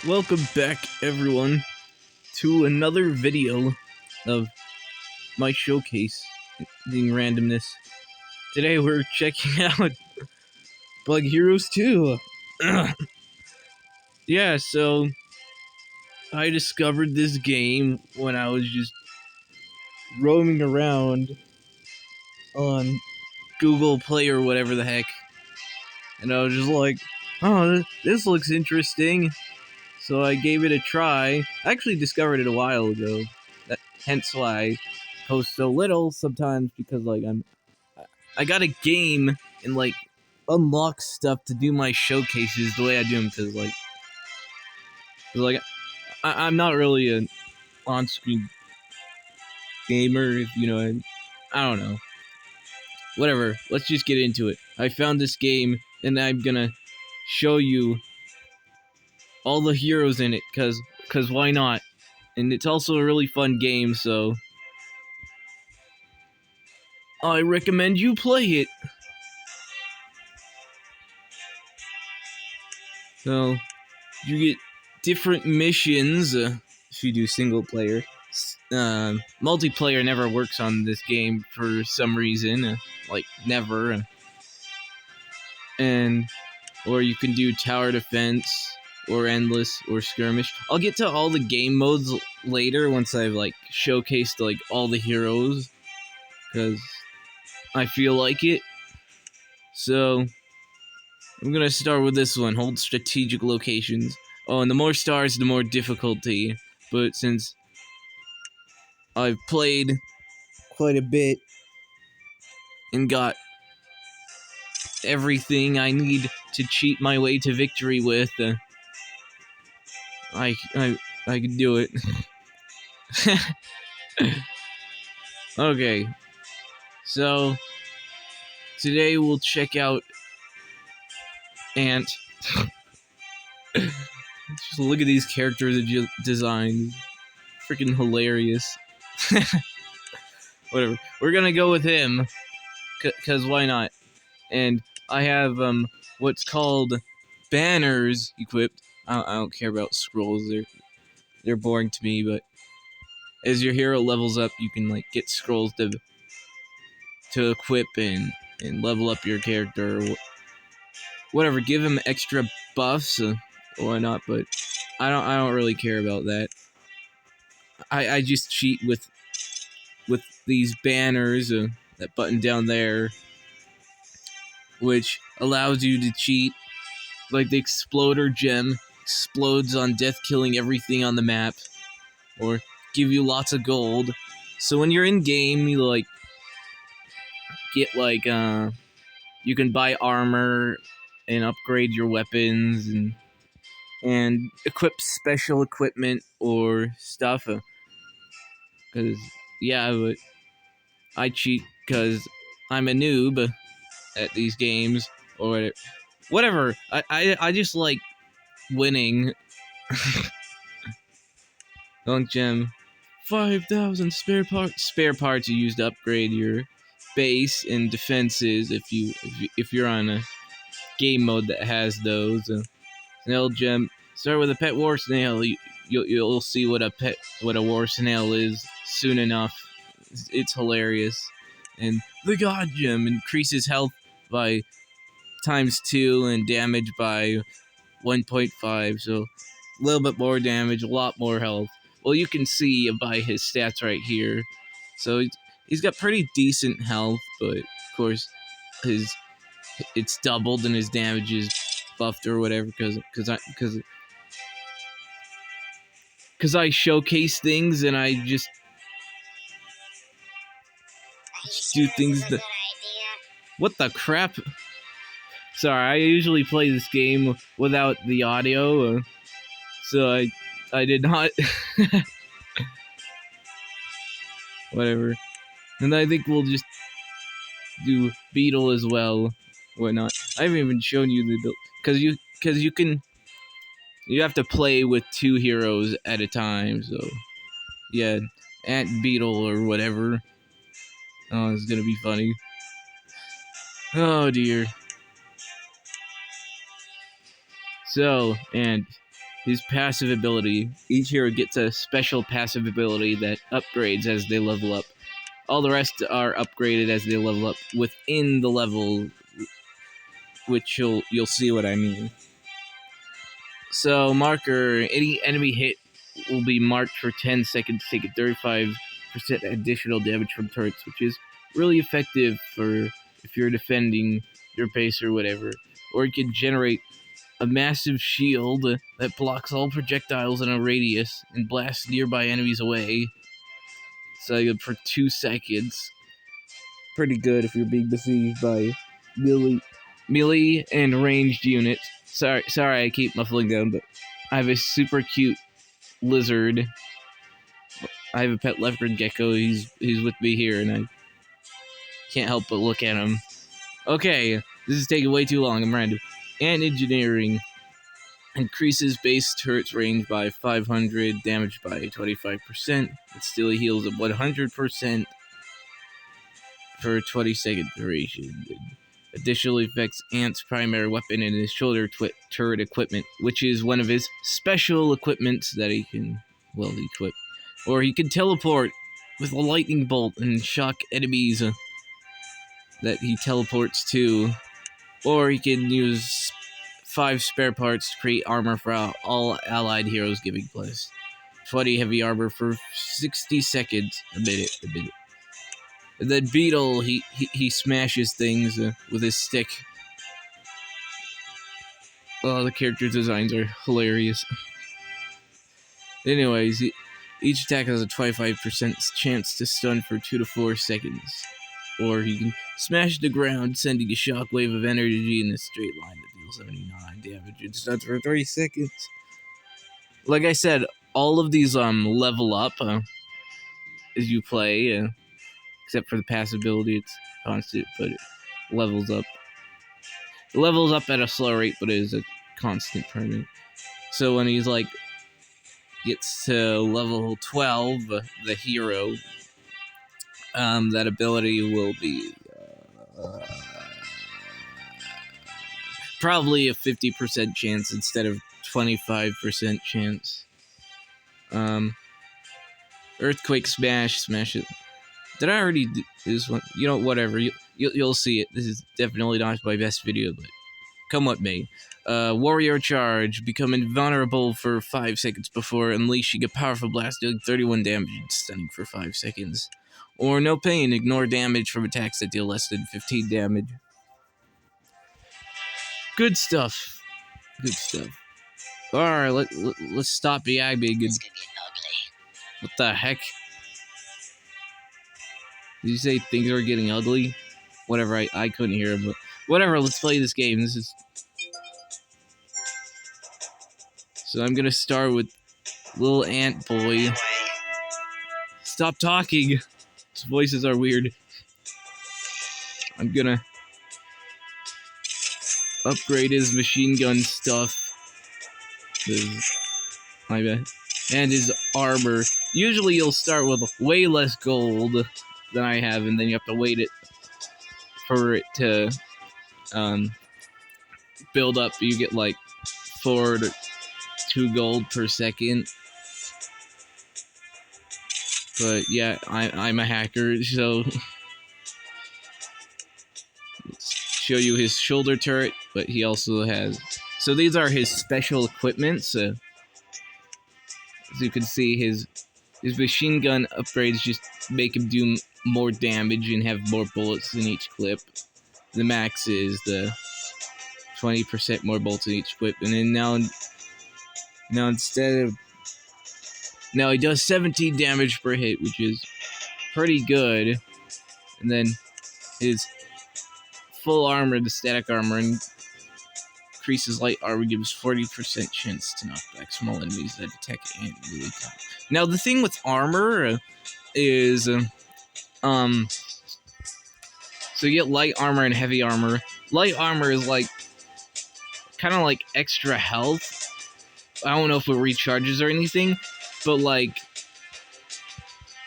Welcome back, everyone, to another video of my showcase being randomness. Today we're checking out Bug Heroes 2. Yeah, so I discovered this game when I was just roaming around on Google Play or whatever the heck. And I was just like, oh, this looks interesting. So I gave it a try. I actually discovered it a while ago. Hence why I post so little sometimes, because I got a game and unlock stuff to do my showcases the way I do them, because I'm not really an on-screen gamer, if you know. I don't know. Whatever. Let's just get into it. I found this game and I'm gonna show you all the heroes in it, cause why not? And it's also a really fun game, so I recommend you play it. So you get different missions if you do single player. Multiplayer never works on this game for some reason, never. And or you can do tower defense or endless or skirmish. I'll get to all the game modes later once I've showcased all the heroes, because I feel like it. So I'm gonna start with this one. Hold strategic locations. Oh, and the more stars, the more difficulty. But since I've played quite a bit and got everything I need to cheat my way to victory with, I can do it. Okay, so today we'll check out Ant. Just look at these characters designs. Freaking hilarious. Whatever. We're gonna go with him, cause why not? And I have what's called banners equipped. I don't care about scrolls. They're boring to me. But as your hero levels up, you can get scrolls to equip and level up your character. Or whatever. Give him extra buffs. Why not? But I don't really care about that. I just cheat with these banners. That button down there, which allows you to cheat. Like the Exploder gem explodes on death, killing everything on the map, or give you lots of gold. So when you're in game, you get you can buy armor and upgrade your weapons and equip special equipment or stuff. Cause yeah, but I cheat because I'm a noob at these games or whatever. I just like winning. Dunk gem. 5,000 spare parts you use to upgrade your base and defenses if you're on a game mode that has those. Snail gem. Start with a pet war snail. You'll see what a war snail is soon enough. It's hilarious. And the god gem increases health by ×2 and damage by 1.5. So a little bit more damage, a lot more health. Well, you can see by his stats right here. So he's got pretty decent health, but of course it's doubled and his damage is buffed or whatever because I showcase things and I just do things that. What the crap? Sorry, I usually play this game without the audio, so I did not. Whatever. And I think we'll just do beetle as well. Whatnot. I haven't even shown you the build because you have to play with 2 heroes at a time. So yeah, ant beetle or whatever. Oh, it's gonna be funny. Oh dear. So, and his passive ability. Each hero gets a special passive ability that upgrades as they level up. All the rest are upgraded as they level up within the level, which you'll see what I mean. So marker, any enemy hit will be marked for 10 seconds, taking 35% additional damage from turrets, which is really effective for if you're defending your base or whatever. Or it can generate a massive shield that blocks all projectiles in a radius and blasts nearby enemies away. So for 2 seconds. Pretty good if you're being besieged by melee and ranged units. Sorry I keep muffling down, but I have a super cute lizard. I have a pet leopard gecko. He's with me here, and I can't help but look at him. Okay, this is taking way too long. I'm random. And engineering increases base turrets range by 500, damage by 25%. It still heals at 100% for a 20-second duration. Additionally affects Ant's primary weapon and his shoulder turret equipment, which is one of his special equipments that he can, equip. Or he can teleport with a lightning bolt and shock enemies that he teleports to. Or he can use 5 spare parts to create armor for all allied heroes, giving plus 20 heavy armor for 60 seconds. A minute. And then Beetle, he smashes things with his stick. Oh, the character designs are hilarious. Anyways, each attack has a 25% chance to stun for 2 to 4 seconds. Or he can smash the ground, sending a shockwave of energy in a straight line that deals 79 damage and stuns for 30 seconds. Like I said, all of these level up as you play, except for the passive ability, it's constant, but it levels up. It levels up at a slow rate, but it is a constant permanent. So when he's gets to level 12, the hero, that ability will be probably a 50% chance instead of 25% chance. Earthquake smash it. Did I already do this one? You know, whatever. You'll see it. This is definitely not my best video, but come with me. Warrior charge. Become invulnerable for 5 seconds before unleashing a powerful blast, dealing 31 damage and stunning for 5 seconds. Or no pain. Ignore damage from attacks that deal less than 15 damage. Good stuff. Alright, let's stop yabbing. What the heck? Did you say things are getting ugly? Whatever, I couldn't hear him, but whatever, let's play this game. So I'm gonna start with little ant boy. Stop talking! His voices are weird. I'm gonna upgrade his machine gun stuff. My bad. And his armor. Usually you'll start with way less gold than I have, and then you have to wait for it to build up. You get 4 to 2 gold per second. But yeah, I'm a hacker, so let's show you his shoulder turret. But he also has, so these are his special equipments. As you can see, his machine gun upgrades just make him do more damage and have more bullets in each clip. The max is the 20% more bullets in each clip, and then now he does 17 damage per hit, which is pretty good. And then his full armor, the static armor, increases light armor, gives 40% chance to knock back small enemies that attack and melee combat. Now the thing with armor is, so you get light armor and heavy armor. Light armor is kind of extra health. I don't know if it recharges or anything, but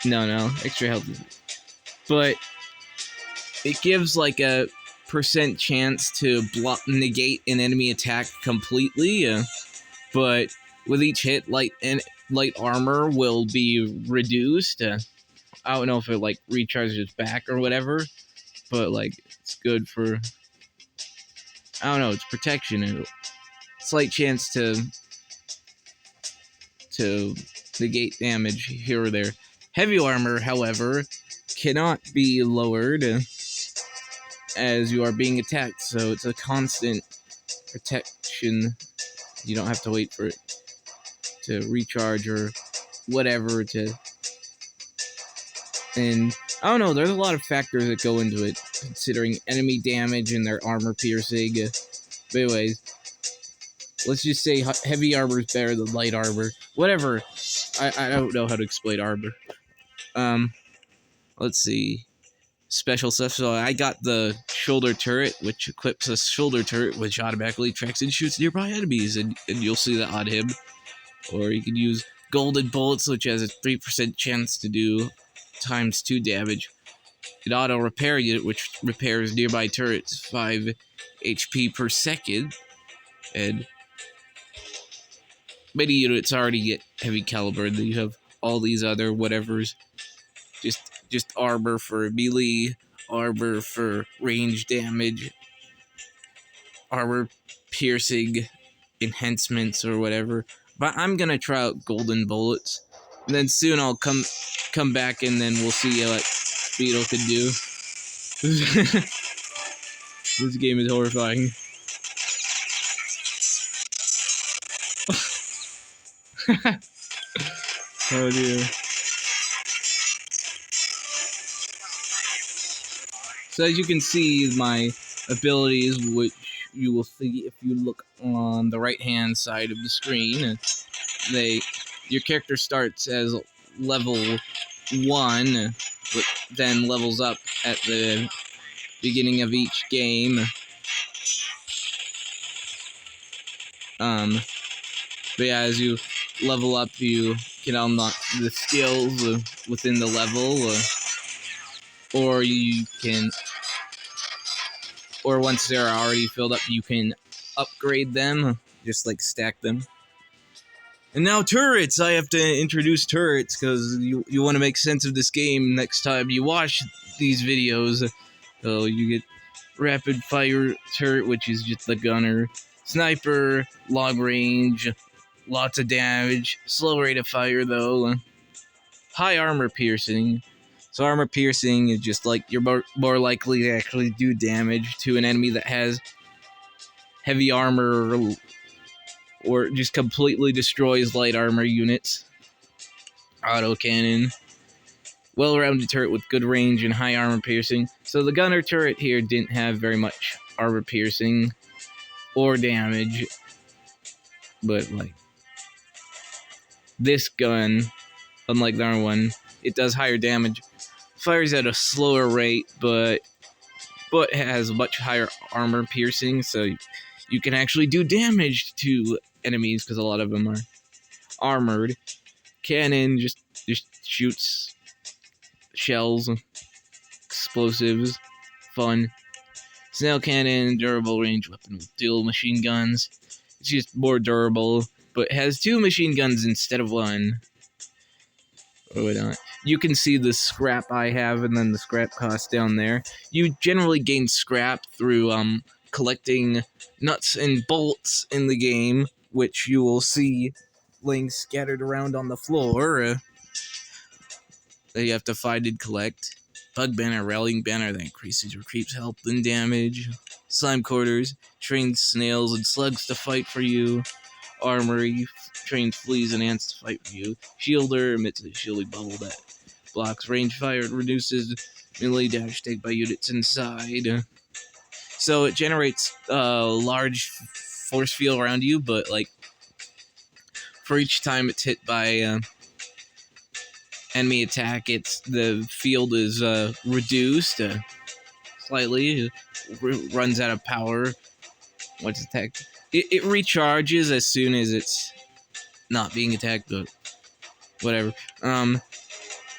no, extra health. But it gives a percent chance to negate an enemy attack completely. But with each hit, light armor will be reduced. I don't know if it like recharges back or whatever, but like it's good for, I don't know, it's protection and slight chance to negate damage here or there. Heavy armor, however, cannot be lowered as you are being attacked, so it's a constant protection. You don't have to wait for it to recharge or whatever to. And I don't know, there's a lot of factors that go into it, considering enemy damage and their armor piercing. But anyways, let's just say heavy armor is better than light armor. Whatever. I don't know how to explain armor. Let's see. Special stuff. So I got the shoulder turret, which equips a shoulder turret, which automatically tracks and shoots nearby enemies, and you'll see that on him. Or you can use golden bullets, which has a 3% chance to do ×2 damage. An auto repair unit, which repairs nearby turrets 5 HP per second, and many units already get heavy caliber, and then you have all these other whatevers. Just armor for melee, armor for range damage, armor piercing enhancements or whatever. But I'm gonna try out golden bullets, and then soon I'll come back and then we'll see what Beetle can do. This game is horrifying. Oh dear. So as you can see, my abilities, which you will see if you look on the right-hand side of the screen, your character starts as level 1, but then levels up at the beginning of each game. But yeah, as you level up, you can unlock the skills within the level, or you can, or once they're already filled up, you can upgrade them, just like stack them. And now turrets! I have to introduce turrets, because you want to make sense of this game next time you watch these videos. So you get rapid fire turret, which is just the gunner. Sniper, long range, lots of damage. Slow rate of fire, though. High armor piercing. So armor piercing is just like you're more likely to actually do damage to an enemy that has heavy armor, or just completely destroys light armor units. Autocannon. Well-rounded turret with good range and high armor piercing. So the gunner turret here didn't have very much armor piercing or damage. But like this gun, unlike the other one, it does higher damage. Fires at a slower rate, but has much higher armor piercing, so you can actually do damage to enemies because a lot of them are armored. Cannon just shoots shells, explosives, fun. Snail cannon, durable range weapon with dual machine guns. It's just more durable, but has 2 machine guns instead of 1. Or whatnot. You can see the scrap I have, and then the scrap cost down there. You generally gain scrap through collecting nuts and bolts in the game, which you will see laying scattered around on the floor. That you have to find and collect. Bug banner, rallying banner that increases your creep's health and damage. Slime quarters, trains snails and slugs to fight for you. Armory, trains fleas and ants to fight for you. Shielder, emits a shielding bubble that blocks range fire and reduces melee damage taken by units inside. So it generates a large force field around you, but like for each time it's hit by enemy attack, the field is reduced slightly. Runs out of power once attacked. It recharges as soon as it's not being attacked, but whatever.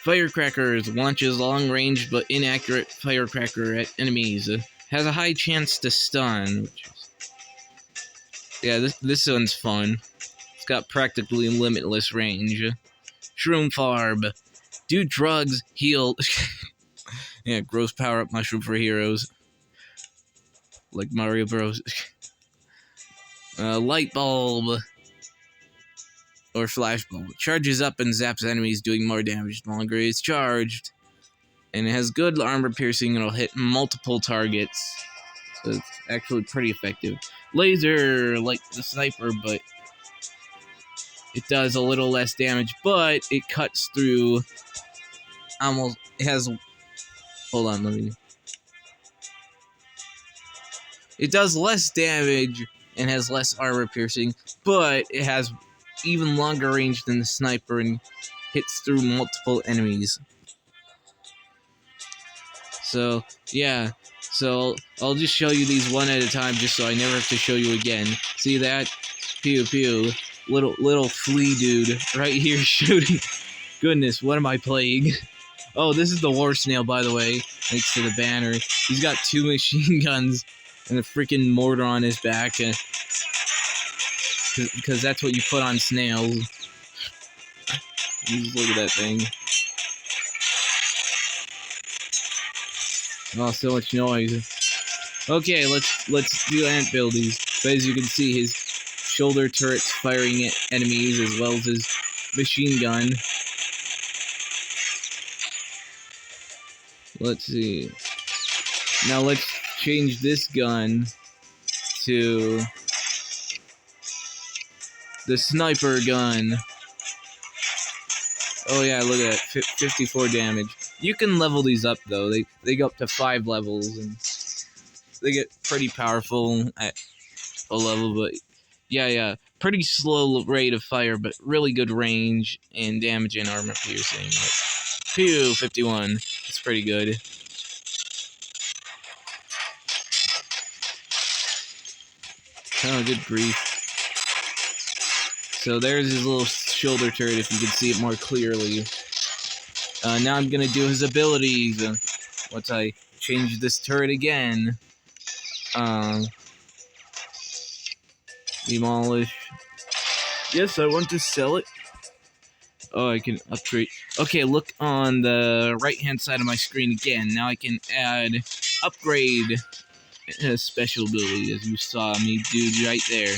Firecrackers launches long-range but inaccurate firecracker at enemies. Has a high chance to stun. Which is, yeah, this one's fun. got practically limitless range. Shroom Farm. Do drugs, heal. Yeah, gross power-up mushroom for heroes. Like Mario Bros. Light Bulb. Or Flash Bulb. Charges up and zaps enemies, doing more damage the longer it's charged. And it has good armor piercing and it'll hit multiple targets. So it's actually pretty effective. Laser, like the sniper, but it does a little less damage, but it cuts through almost, it has, hold on, it does less damage and has less armor piercing, but it has even longer range than the sniper and hits through multiple enemies. So, yeah. So, I'll just show you these one at a time just so I never have to show you again. See that? Pew pew. Little flea dude right here shooting. Goodness, what am I playing? Oh, this is the war snail, by the way. Thanks to the banner. He's got 2 machine guns and a freaking mortar on his back. Because that's what you put on snails. Just look at that thing. Oh, so much noise. Okay, let's do ant buildies. But as you can see, his shoulder turret's firing at enemies as well as his machine gun. Let's see. Now let's change this gun to the sniper gun. Oh yeah, look at that, 54 damage. You can level these up though. They go up to 5 levels and they get pretty powerful at a level, but yeah, pretty slow rate of fire, but really good range and damage and armor piercing. Like, pew, 51. That's pretty good. Oh, good grief. So there's his little shoulder turret, if you can see it more clearly. Now I'm gonna do his abilities. Once I change this turret again. Demolish. Yes, I want to sell it. Oh, I can upgrade. Okay, look on the right-hand side of my screen again. Now I can add upgrade special ability, as you saw me do right there.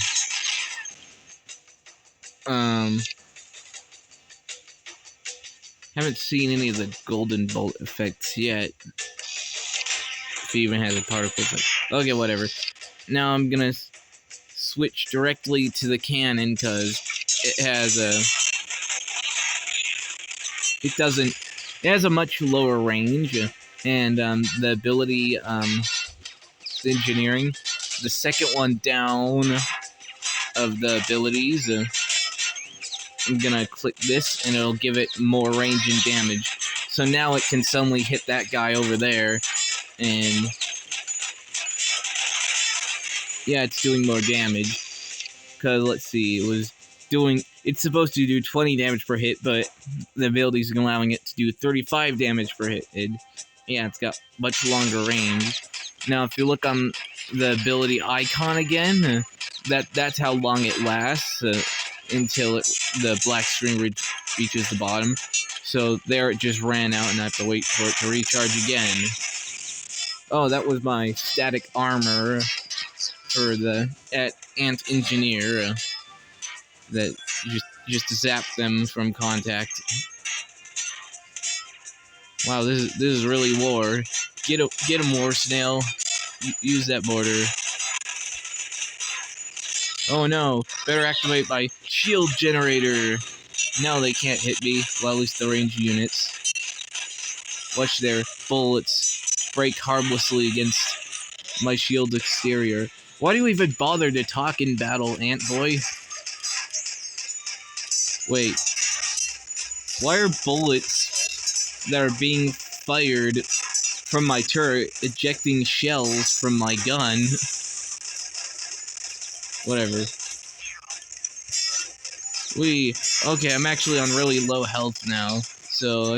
Haven't seen any of the golden bolt effects yet. If he even has a particle effect. Okay, whatever. Now I'm gonna switch directly to the cannon because it has a. It has a much lower range, and the ability, engineering, the second one down of the abilities. I'm gonna click this and it'll give it more range and damage. So now it can suddenly hit that guy over there, and yeah, it's doing more damage. Because let's see, it's supposed to do 20 damage per hit, but the ability's allowing it to do 35 damage per hit. Yeah, it's got much longer range. Now, if you look on the ability icon again, that's how long it lasts. Until the black screen reaches the bottom. So there it just ran out and I have to wait for it to recharge again. Oh, that was my static armor for the Ant Engineer that just zapped them from contact. Wow, this is really war. Get him, War Snail. Use that mortar. Oh no, better activate my shield generator. Now they can't hit me, well, at least the ranged units. Watch their bullets break harmlessly against my shield exterior. Why do you even bother to talk in battle, Ant Boy? Wait. Why are bullets that are being fired from my turret ejecting shells from my gun? Whatever. Okay, I'm actually on really low health now, so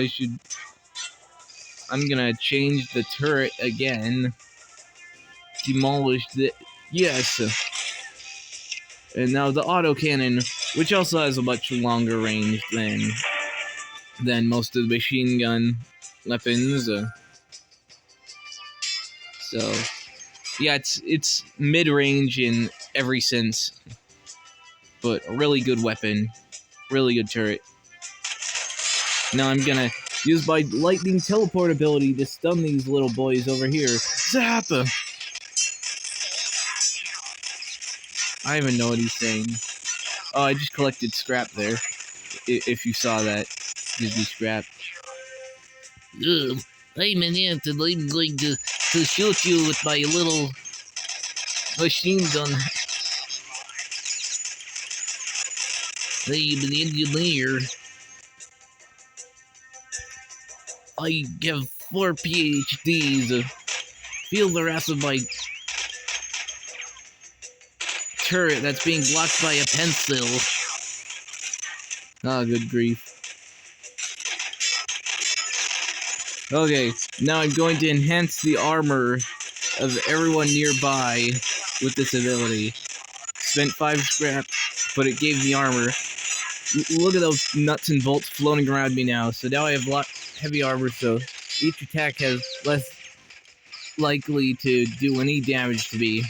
I'm gonna change the turret again. Demolish the... Yes! And now the autocannon, which also has a much longer range than most of the machine gun weapons. So yeah, it's mid range in every sense, but a really good weapon, really good turret. Now I'm gonna use my lightning teleport ability to stun these little boys over here. Zap! I don't even know what he's saying. Oh, I just collected scrap there. If you saw that, gives me scrap. I'm an ant and I'm going to shoot you with my little machine gun. I'm an engineer. I have 4 PhDs. Feel the wrath of my turret that's being blocked by a pencil. Ah, good grief. Okay, now I'm going to enhance the armor of everyone nearby with this ability. Spent 5 scrap, but it gave me armor. Look at those nuts and bolts floating around me now. So now I have heavy armor, so each attack has less likely to do any damage to me.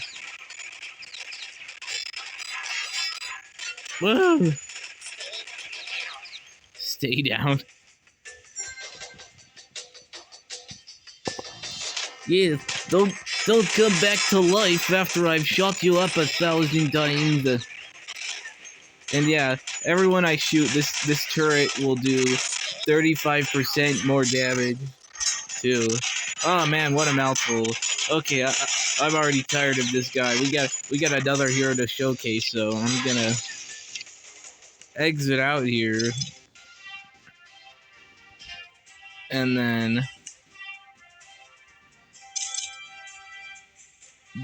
Whoa! Stay down. Yeah, don't come back to life after I've shot you up 1,000 times. And yeah, everyone I shoot, this turret will do 35% more damage too. Oh man, what a mouthful. Okay, I'm already tired of this guy. We got another hero to showcase, so I'm gonna exit out here. And then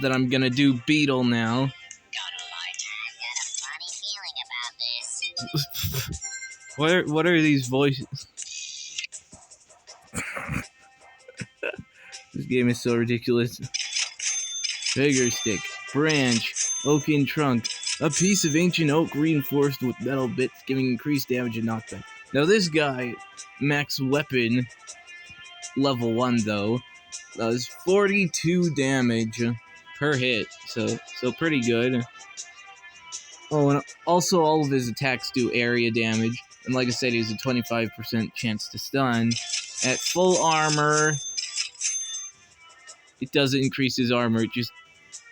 I'm gonna do Beetle now. What are these voices? This game is so ridiculous. Vigor stick, branch, oaken trunk, a piece of ancient oak reinforced with metal bits, giving increased damage and knockback. Now this guy, max weapon, level 1 though, does 42 damage per hit, so pretty good. Oh, and also all of his attacks do area damage, and like I said, he has a 25% chance to stun. At full armor, it doesn't increase his armor, it just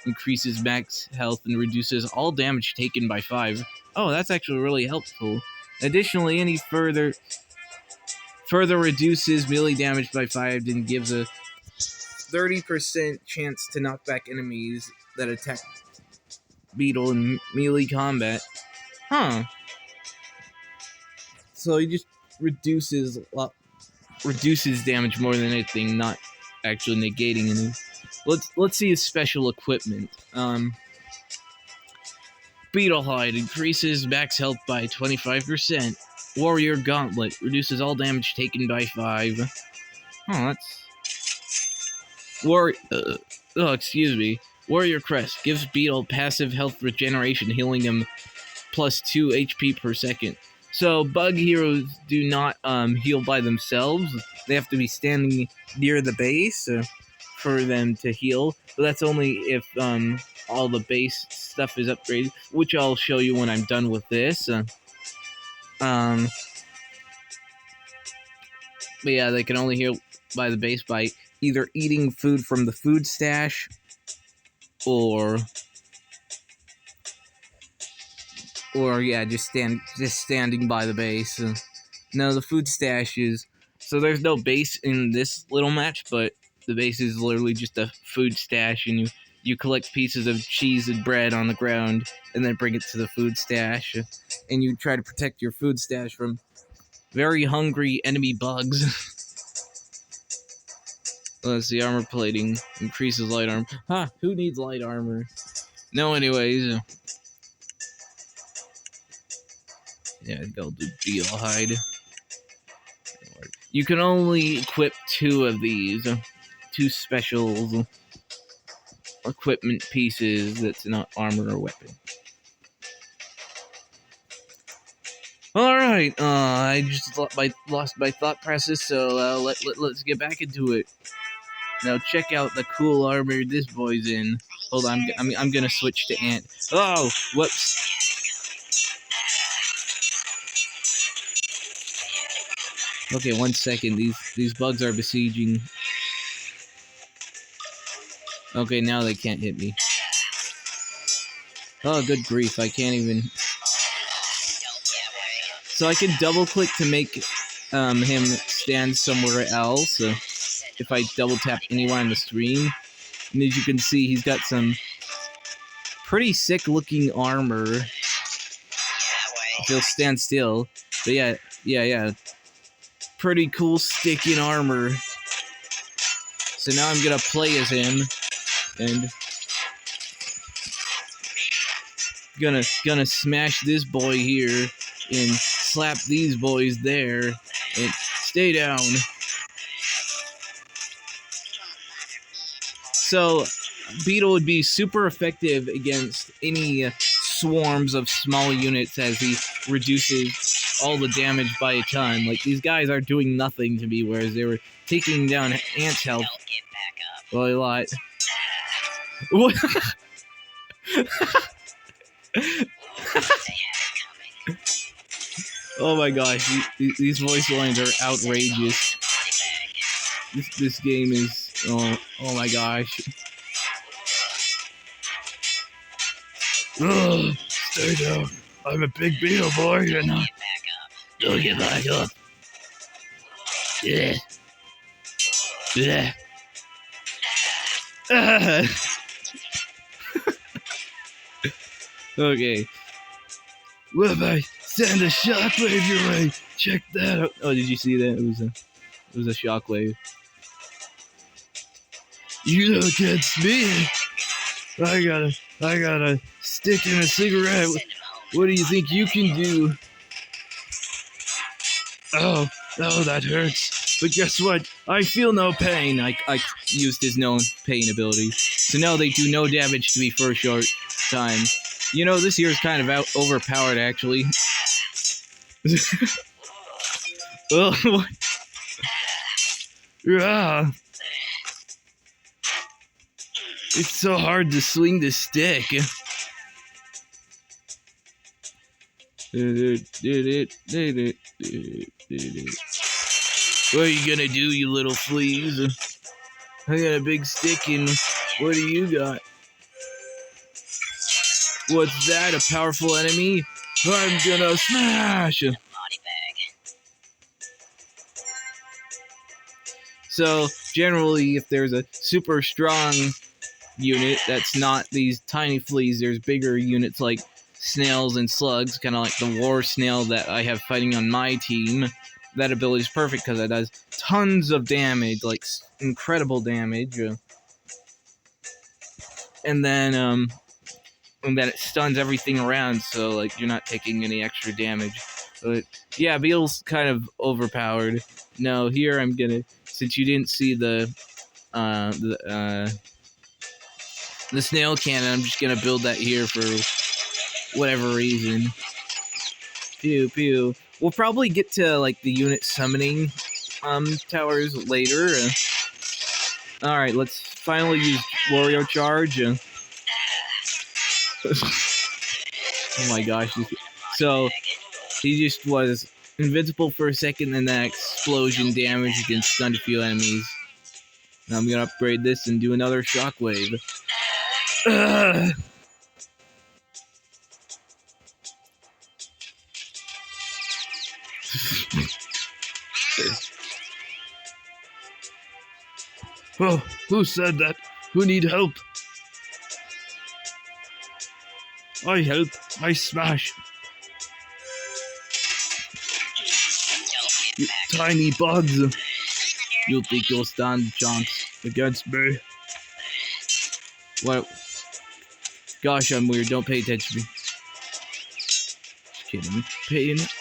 increases max health and reduces all damage taken by 5. Oh, that's actually really helpful. Additionally, any further reduces melee damage by 5 and gives a 30% chance to knock back enemies that attack Beetle in melee combat. Huh. So he just reduces damage more than anything, not actually negating any. Let's see his special equipment. Beetle Hide increases max health by 25%. Warrior Gauntlet reduces all damage taken by 5. Oh, that's... excuse me. Warrior Crest gives Beetle passive health regeneration, healing him plus 2 HP per second. So bug heroes do not heal by themselves. They have to be standing near the base for them to heal. But that's only if all the base stuff is upgraded, which I'll show you when I'm done with this. But yeah, they can only heal by the base by either eating food from the food stash or yeah, just standing by the base. No, the food stash is... So there's no base in this little match, but the base is literally just a food stash, and you collect pieces of cheese and bread on the ground, and then bring it to the food stash, and you try to protect your food stash from very hungry enemy bugs. Let's see, armor plating increases light armor. Huh, who needs light armor? No, anyways. Yeah, I'll do Beetle Hide. You can only equip 2 of these. 2 special equipment pieces that's not armor or weapon. right. I just lost my thought process, so let's get back into it. Now check out the cool armor this boy's in. Hold on, I'm gonna switch to Ant. Oh, whoops. Okay, 1 second. These bugs are besieging. Okay, now they can't hit me. Oh, good grief! I can't even. So I can double click to make him stand somewhere else. If I double tap anywhere on the screen, and as you can see, he's got some pretty sick looking armor. If he'll stand still, but yeah. Pretty cool sticking armor. So now I'm gonna play as him, and gonna smash this boy here, and slap these boys there, and stay down. So, Beetle would be super effective against any swarms of small units as he reduces all the damage by a ton. Like, these guys are doing nothing to me, whereas they were taking down Ant's health by a lot. What? Oh my gosh, these voice lines are outrageous. This game is... Oh my gosh. Ugh, stay down. I'm a big beetle boy, and don't get back up. Yeah. Yeah. Okay. What if I send a shockwave your way? Check that out. Oh, did you see that? It was a shockwave. You know against me. I got a stick and a cigarette. What do you think you can do? Oh, that hurts. But guess what? I feel no pain. I used his known pain ability. So now they do no damage to me for a short time. You know, this here is kind of overpowered, actually. Oh, yeah. It's so hard to swing the stick. What are you gonna do, you little fleas? I got a big stick, and what do you got? What's that, a powerful enemy? I'm gonna smash! So, generally, if there's a super strong unit that's not these tiny fleas, there's bigger units like snails and slugs, kind of like the war snail that I have fighting on my team. That ability is perfect because it does tons of damage, like incredible damage. And then it stuns everything around, so like you're not taking any extra damage. But yeah, Beetle's kind of overpowered. No, here I'm gonna, since you didn't see the snail cannon, I'm just gonna build that here for whatever reason. Pew pew. We'll probably get to like the unit summoning towers later. Alright, let's finally use Wario Charge. Oh my gosh. So, he just was invincible for a second, and that explosion damaged and stunned a few enemies. Now I'm gonna upgrade this and do another shockwave. Oh, who said that? Who need help? I help. I smash. You tiny bugs. You think you'll stand a chance against me? What? Gosh, I'm weird. Don't pay attention to me. Just kidding. Paying it.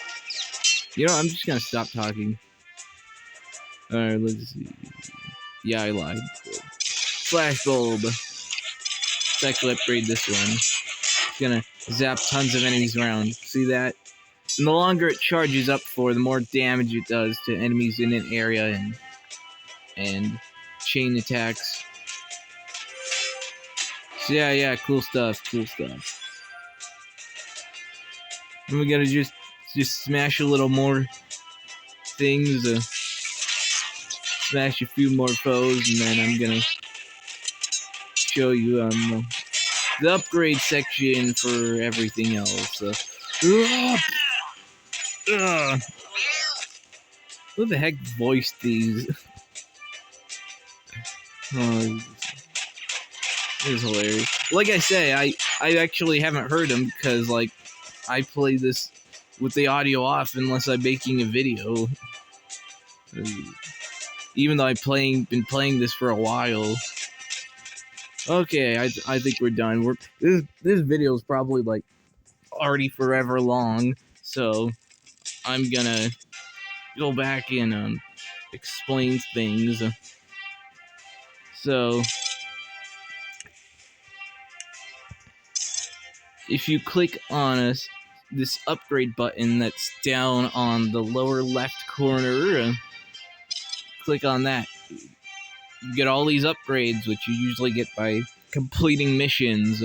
You know, I'm just gonna stop talking. Alright, let's see. Yeah, I lied. Flash bulb. Let's actually upgrade this one. It's gonna zap tons of enemies around. See that? And the longer it charges up for, the more damage it does to enemies in an area and chain attacks. So yeah, cool stuff. And we gotta just smash a little more things, smash a few more foes, and then I'm gonna show you the upgrade section for everything else. Who the heck voiced these? Oh, it was hilarious. Like I say, I actually haven't heard them because like I play this with the audio off unless I'm making a video. Even though I've been playing this for a while. Okay, I think we're done. This video is probably like already forever long, so I'm gonna go back and explain things. So if you click on this upgrade button that's down on the lower left corner, click on that. You get all these upgrades, which you usually get by completing missions,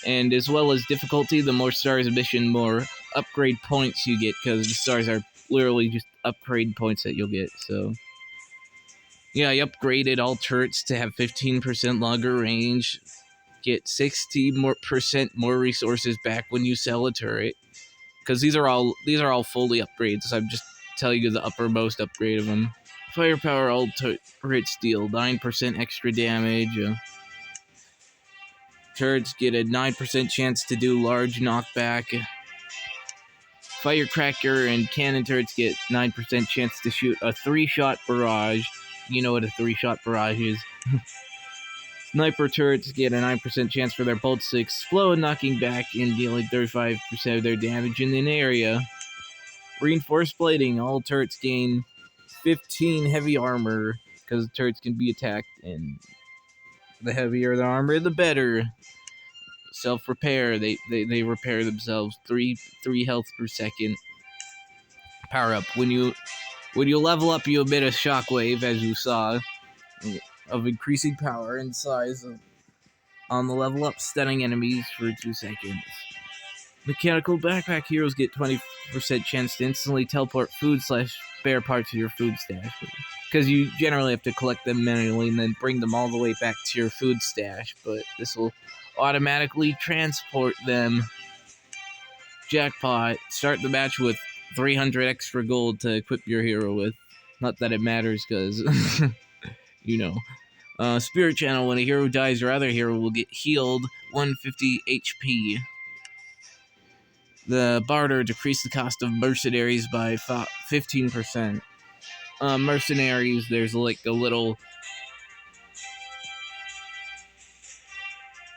and as well as difficulty. The more stars a mission, more upgrade points you get, because the stars are literally just upgrade points that you'll get. So yeah, I upgraded all turrets to have 15% longer range, get 60% more resources back when you sell a turret, because these are all fully upgrades. I'm just telling you the uppermost upgrade of them. Firepower, all turrets deal 9% extra damage. Turrets get a 9% chance to do large knockback. Firecracker and cannon turrets get 9% chance to shoot a 3-shot barrage. You know what a 3-shot barrage is. Sniper turrets get a 9% chance for their bolts to explode, knocking back and dealing 35% of their damage in an area. Reinforced plating, all turrets gain 15 heavy armor, because turrets can be attacked, and the heavier the armor, the better. Self-repair, they repair themselves. 3 health per second. Power up. When you level up, you emit a shockwave, as you saw, of increasing power and size on the level up, stunning enemies for 2 seconds. Mechanical backpack heroes get 20% chance to instantly teleport food/spare parts to your food stash. Because you generally have to collect them manually and then bring them all the way back to your food stash. But this will automatically transport them. Jackpot. Start the match with 300 extra gold to equip your hero with. Not that it matters, because, you know. Spirit Channel. When a hero dies, your other hero will get healed 150 HP. The barter decreased the cost of mercenaries by 15%. Mercenaries, there's like a little...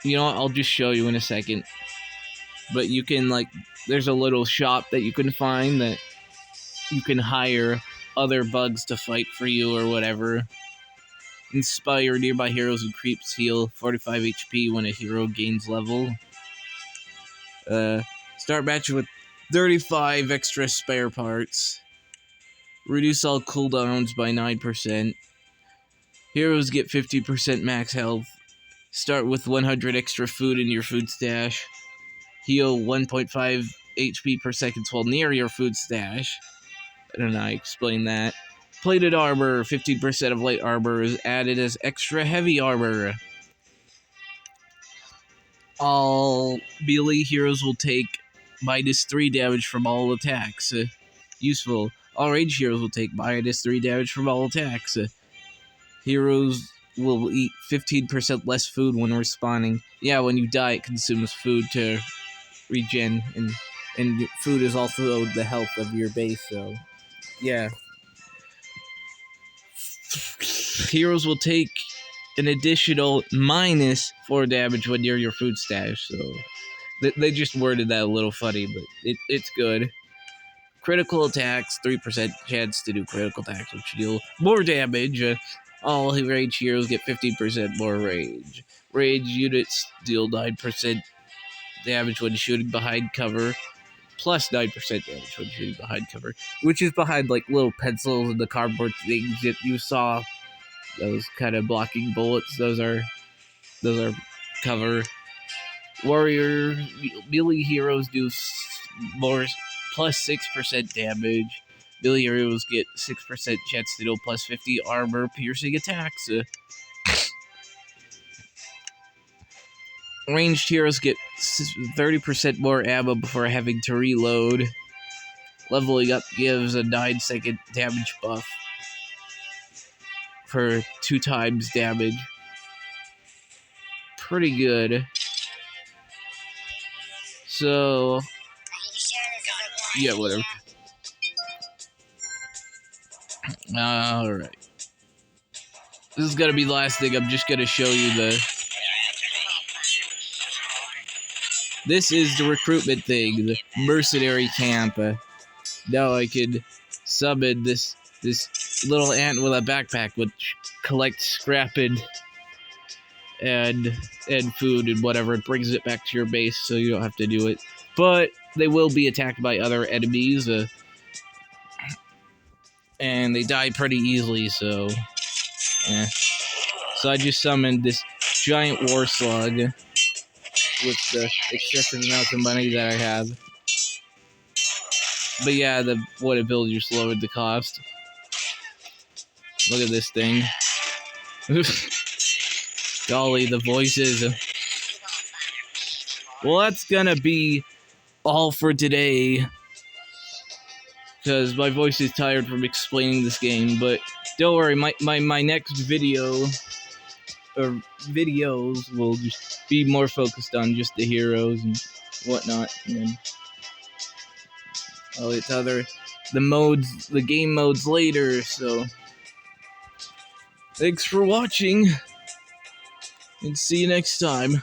You know what, I'll just show you in a second. But you can, like, there's a little shop that you can find that you can hire other bugs to fight for you or whatever. Inspire nearby heroes and creeps heal 45 HP when a hero gains level. Start match with 35 extra spare parts. Reduce all cooldowns by 9%. Heroes get 50% max health. Start with 100 extra food in your food stash. Heal 1.5 HP per second while near your food stash. I don't know how I explain that. Plated armor. 15% of light armor is added as extra heavy armor. All melee heroes will take -3 damage from all attacks. Useful. All range heroes will take -3 damage from all attacks. Heroes will eat 15% less food when respawning. Yeah, when you die, it consumes food to regen, and food is also the health of your base, so yeah. Heroes will take an additional -4 damage when near your food stash, so they just worded that a little funny, but it's good. Critical attacks, 3% chance to do critical attacks, which deal more damage. All rage heroes get 50% more rage. Rage units deal 9% damage when shooting behind cover. plus 9% damage when shooting behind cover, which is behind like little pencils and the cardboard things that you saw. Those kind of blocking bullets. Those are cover. Warrior melee heroes do more plus 6% damage. Melee heroes get 6% chance to deal plus 50 armor piercing attacks. Ranged heroes get 30% more ammo before having to reload. Leveling up gives a 9-second damage buff for 2 times damage. Pretty good. So, yeah, whatever. Alright. This is gonna be the last thing. I'm just gonna show you the... This is the recruitment thing, the mercenary camp. Now I could summon this little ant with a backpack, which collects scrap and food and whatever. It brings it back to your base, so you don't have to do it. But they will be attacked by other enemies, and they die pretty easily. So, yeah. So I just summoned this giant war slug with the excessive amount of money that I have. But yeah, the wood ability just lowered the cost. Look at this thing. Golly, the voices. Well, that's gonna be all for today. Because my voice is tired from explaining this game. But don't worry, my next video... or videos will just be more focused on just the heroes and whatnot. And then I'll get to the game modes later, so... Thanks for watching, and see you next time.